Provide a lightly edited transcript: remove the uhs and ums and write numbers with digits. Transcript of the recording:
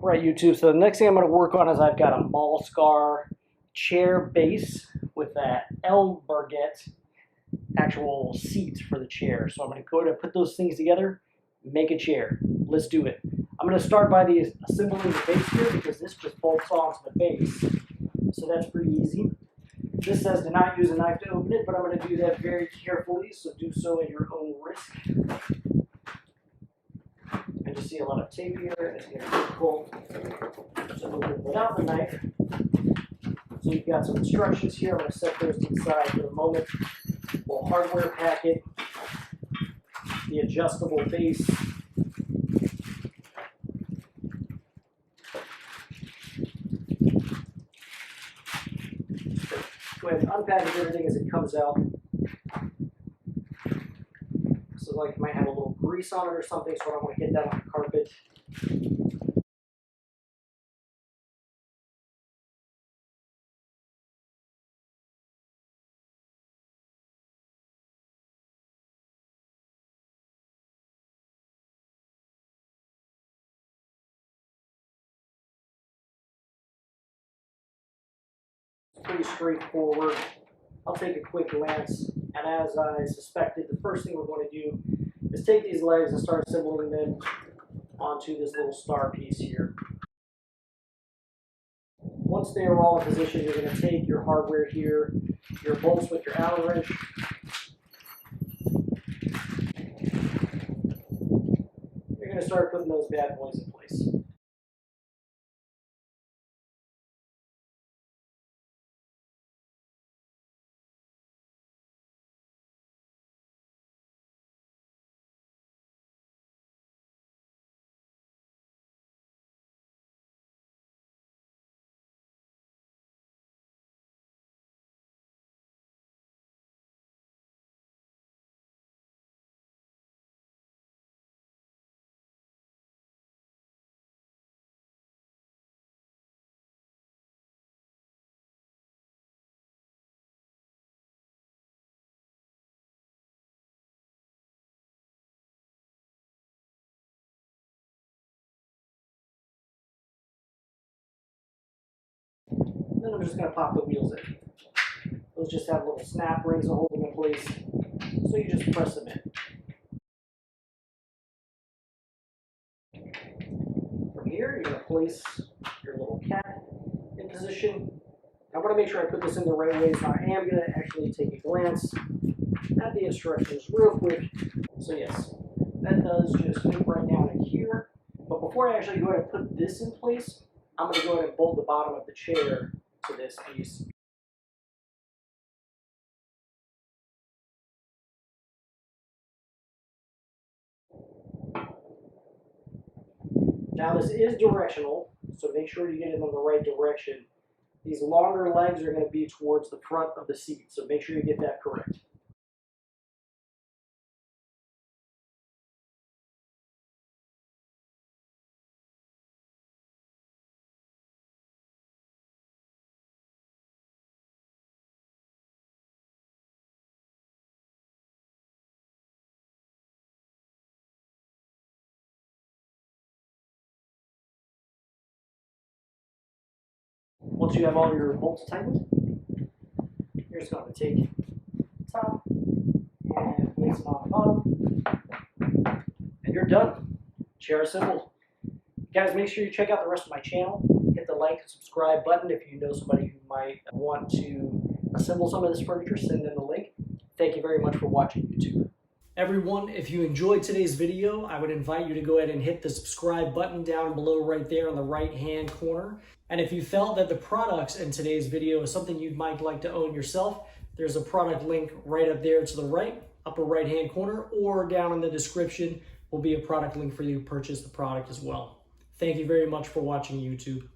Right, YouTube. So the next thing I'm going to work on is I've got a MALSKÄR chair base with that ELDBERGET actual seats for the chair. So I'm going to go ahead and put those things together, make a chair. Let's do it. I'm going to start by assembling the base here because this just bolts onto the base. So that's pretty easy. This says to not use a knife to open it, but I'm going to do that very carefully, so do so at your own risk. I just see a lot of tape here, and it's going to be difficult to open without the knife. So you've got some instructions here. I'm going to set those to the side for the moment. We'll hardware packet the adjustable base. Go ahead and unpackage everything as it comes out. So like it might have a little grease on it or something, so I don't want to get that on the carpet. It's pretty straightforward. I'll take a quick glance, and as I suspected, the first thing we're going to do is take these legs and start assembling them onto this little star piece here. Once they are all in position, you're going to take your hardware here, your bolts with your Allen wrench. You're going to start putting those bad boys in place. Then I'm just going to pop the wheels in. Those just have little snap rings to hold them in place, so you just press them in. From here, you're going to place your little cat in position. I want to make sure I put this in the right way, so I am going to actually take a glance at the instructions real quick. So yes, that does just fit right down in here. But before I actually go ahead and put this in place, I'm going to go ahead and bolt the bottom of the chair to this piece. Now this is directional, so make sure you get it in the right direction. These longer legs are going to be towards the front of the seat, so make sure you get that correct. Once you have all your bolts tightened, you're just going to take the top and place them on the bottom, and you're done. Chair assembled. Guys, make sure you check out the rest of my channel. Hit the like and subscribe button if you know somebody who might want to assemble some of this furniture. Send them the link. Thank you very much for watching, YouTube. Everyone, if you enjoyed today's video, I would invite you to go ahead and hit the subscribe button down below right there on the right-hand corner. And if you felt that the products in today's video is something you might like to own yourself, there's a product link right up there to the right, upper right-hand corner, or down in the description will be a product link for you to purchase the product as well. Thank you very much for watching, YouTube.